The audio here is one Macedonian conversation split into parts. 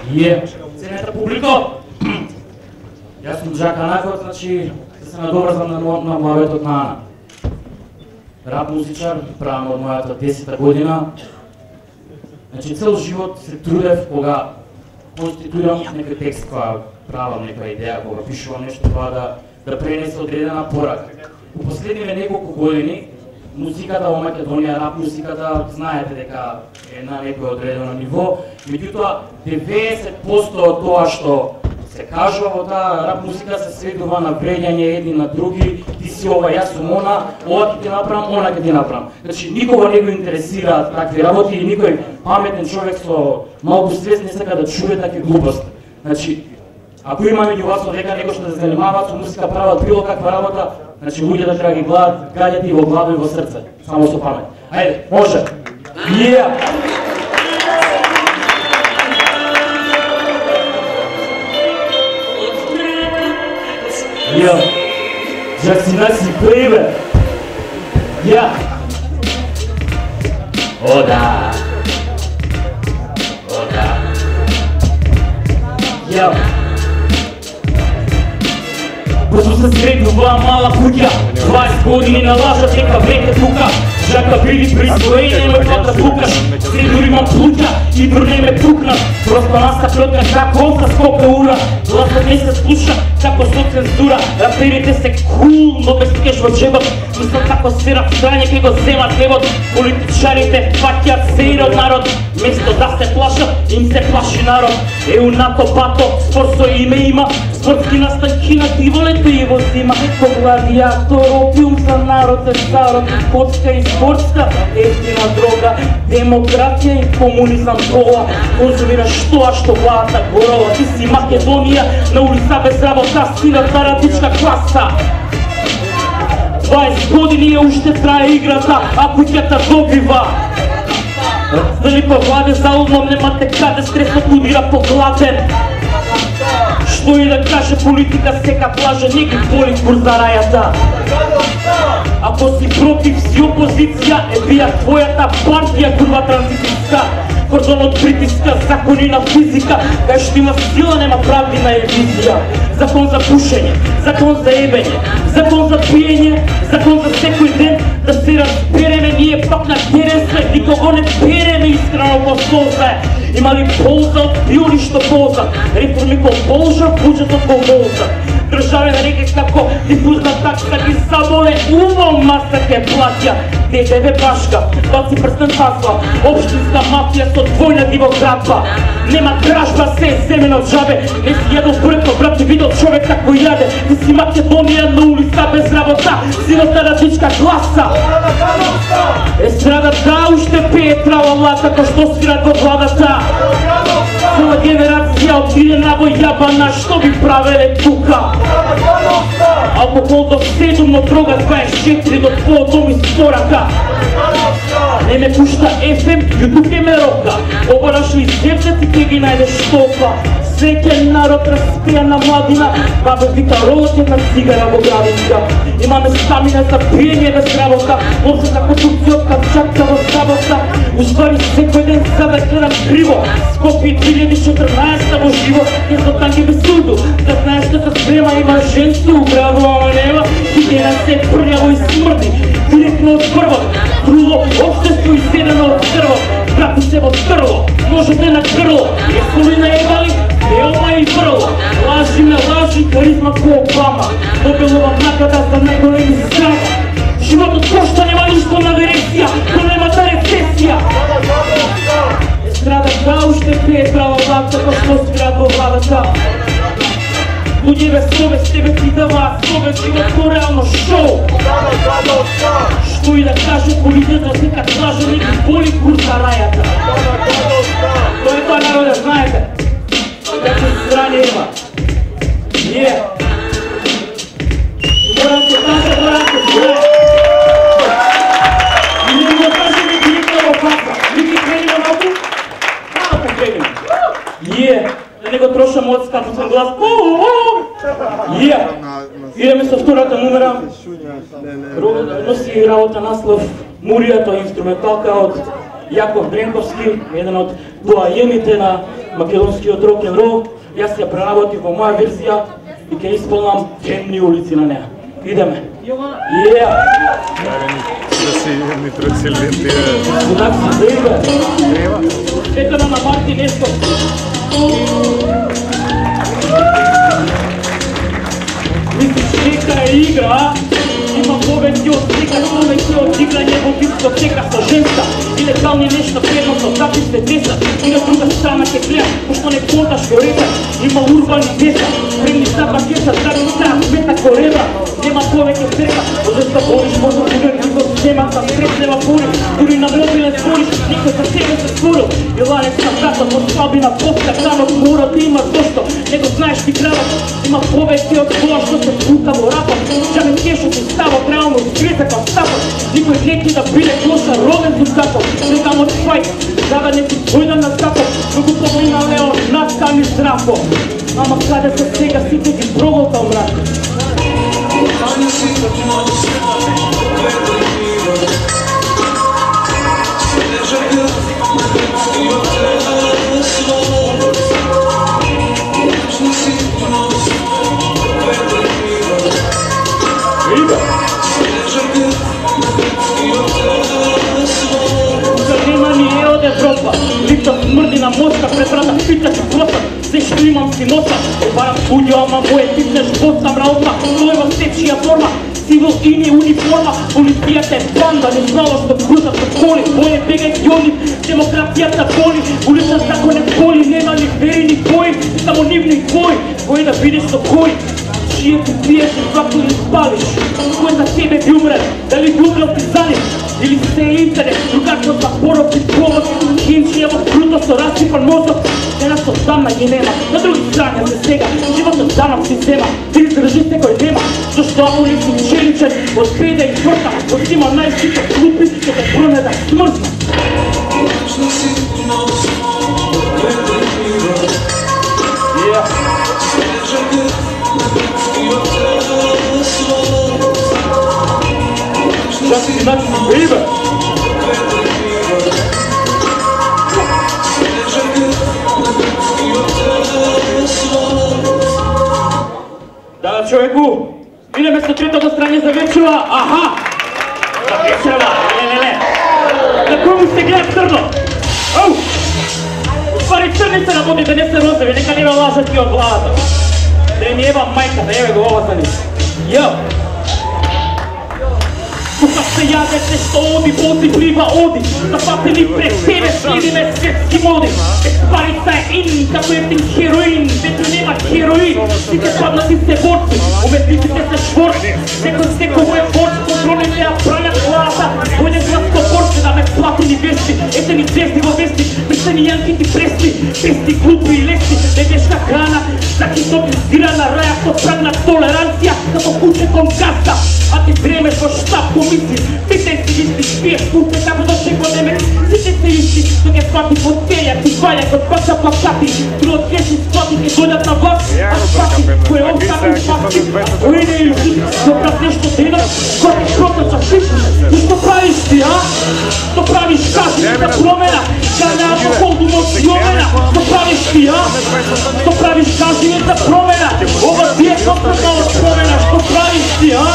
Ценета публико, јас сум Джака Накот, значи се надоврзам на муабетот на Ана. Рап музичар, правам од мојата 10-та година. Значи цел живот се трудев кога конституирам некој текст, кога правам некоја идеја, кога пишувам нешто, тоа да пренесе одредена порака. У последниве неколку години музиката во Македонија, рап музиката, знаете дека е на некој одредено ниво, меѓутоа 90% од тоа што се кажува во таа рап музика се сведува на вреѓање едни на други, ти си ова, јас сум ова ќе ти направам, она ќе ти направам. Значи никого не го интересира такви работи и никој паметен човек со малку свест не сака да чуе такви глупости. Значи ако има меѓу вас дека некој што се занимава со музика, прават било каква работа, значи луѓето треба ги гледат гаѓате и во глава и во срце, само со памет. Ајде, може. Джаксинаси бейбе. О да. Брзо се среди оваа мала куќа, 20 години налажат дека веќе тука. Жака биди присвоени, ме пата пукаш. Се дури имам плуќа и брне ме пукнат. Просто наста плетка како овца скока ура. Гласот не се слуша, како со цензура. Раперите се кул, но без кеш во джебот. Мислам како свират страње, ке го земат левот. Политичарите фаќат се од народ. Место да се плашат, им се плаши народ. Еу нато бато, спор со име има. Спортски настанки на диволето и во зима. По гладиатор, опиум за народ е старот. Коцка и спортска, ефтина дрога. Демократија и комунизам тоа. Конзумираш тоа што владата горова. Ти си Македонија, на улица без работа, сината радичка класа. 20 години е уште трае играта, а куќата добива. Дали по владе заумом немате каде, стресот удира по гладен. Што и да каже политика сека плажа, не ги боли курза рајата. Ако си против, си опозиција, е бија твојата партија курва транзитиска. Кордон од притиска, закони на физика, кај што има сила, нема правди на евизија. Закон за пушење, закон за ебење, закон за пиење, закон за секој ден, да се разбереме, ние пак на терен сме, никого не береме искрено во солзае. Има ли полза од пиони што полза, реформи ко полжа, буџетот ко волза. Државе на реке како дифузна такса ги заболе, умом маса ке платја. ДДВ башка, баци прстен пасла, општинска мафија со двојна дивоградба. Нема кражба, се е земено джабе, не си јадол брко, брат, видел човек како јаде. Ти си Македонија на улица без работа, силата радичка гласа. Естрадата уште пее трава лата, ко што свират во владата. Цела генерација отиде на во јабана, што би правеле тука? Алкохол до 7, но дрога 24 до твоето ми спорака. Не ме пушта FM, YouTube ке ме рока. Обараш ли зевцет и ке ги најдеш толка. Среќен народ распија на младина, бабе вика ролот една цигара во градинка. Имаме стамина за пиење без работа, може како турциот капчатка во сабота. Уствари секој ден за да гледам криво, Скопје 2014 во живо, не со танки без суду. Да знаеш што се спрема, има женство, убраво, ама нема, хигиена се прљаво и смрди. Директно од првот, друго општество изседено од црвот. Прати се во црво, можете на крило, jesmo li наебали? Елма и врло, лажи ме лажи, харизма ко Обама. Нобелова награда за најголеми срама. Животот кошта, нема ништо на дирекција, но нема та рецесија. Естрадата уште пее права власта, ко што свират во владата. Луѓе без совест, тебе ти даваат совест, живот ко реално шоу. Што и да каже полицията, сека лаже, не ги боли курса рајата. Тоа е тоа народе, знаете. Така страни има. Морам се каже, морам се знае. И не го каже ми директно во фаца. Ми ги кренимо малку? Малку кренимо. Да не го трошам од скапусен глас. Идеме со втората номера. Носи работа наслов Мурија, тоа е инструменталка од Јаков Дренковски, еден од доајените на македонскиот рок-н-рол. Јас ја преработив во моја верзија и ќе исполнам Темни улици на неа. Идеме. Ето на Марти нешто. Мислиш дека е игра, има повеќе од слика, повеќе од играње во дискотека со женска. Илегални нешта предносно, такви се десат. И на друга страна ќе гледам, пошто не конташ го река. Има урбани деца, премни за пакета, дали стаат мета кореба. Нема повеќе црка, зашто бориш може да го земата, среснева пори. Дури на мобилен спориш, никој за себе се створил. И ларец на брата, во слабина поска, канот мора да има зашто. Не го знаеш ти градот, има повеќе од тоа што се пука во рапот. Джаме кешот и ставот, реално скритак во стапот. Никој неки да биде коша роден со стапот. Нека мот фајт, да не ти дојдам на стапот. Многу поминале од наскани зрапот. Ама каде се сега сите ги проголтал мрак. Лифта смрди на моста, пред врата питаш и проса. Се што имам си носа, барам студио, ама моје типнеш боцам раотма. Тој во сечија форма, сивил ини униформа. Полицијата е банда, не знала што крутат со коли. Боје бегај јони, демократијата боли. Улица закон е боли, нема ни верени бои, само нивни бои. Бој да видиш со кој, чие ти пиеш и свако ли спалиш. Кој за тебе би умрел, дали би умрел ти за нив? Или се е интернет, другачно за порок и провод. Хинчија во круто со расипан мозок. Една со дамна ги нема, на други страни се сега. Животот данок си зема, ти издржи секој нема. Зашто ако не си челичен, успее да изврта. Отима најсите клупи, ќе те проне да смртна. Just enough to breathe. Да, човеку, идеме со третото страње за вечера. Аха! За вечера, не. На кој му се гледа црно? Оу! Пари црни се работи, да не се розови, нека не ме лажат ти од главата. Да ми еба мајката, еве го ова за ни. Јо! Тука се јадете што оди, бози плива оди. Запатени пред тебе, следиме светски моди. Експарица е ин, како ефтин хероин. Дето нема хероин, сите паднати се борци. Уметниците се шворци, некој е борц. Контролите ја бранят главата. Бојне гласко борци да ме платени вести. Ете ни звезди во вести, мислени јанкити прести. Пести, глупи и лести, невешна храна. Закитопизирана раја со прагна толеранција. Като куче кон газда, а ти дремеш во штаб комисии. Сите си исти, пиеш куфе, како да ще годеме. Сите си исти, што ке свати фотеја, ти ваја кod паца плакати. Друг кеши свати ке дојдат на власт, а спати, кој остати спати. Кој не е жив, но прав нешто денат, кој ти проточа шипни. И што правиш ти, а? Што правиш, кажи ми да промена. Гања алкохол до емоциомена. Што правиш ти, а? Што правиш, кажи ми да промена. Ова ти е конкретна од спомена. Што правиш ти, а?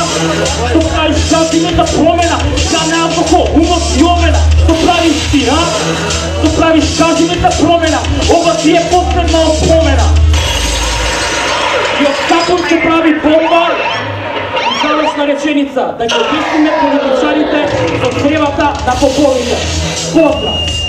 Што правиш, кажи ми да промена. Гања алкохол, емоциомена. Што правиш ти, а? Што правиш, кажи ми да промена. Ова ти е последна од спомена. И од како се прави бомба, залесна реченица, да ги обвистиме политичарите со цревата на поповите. Поздрав!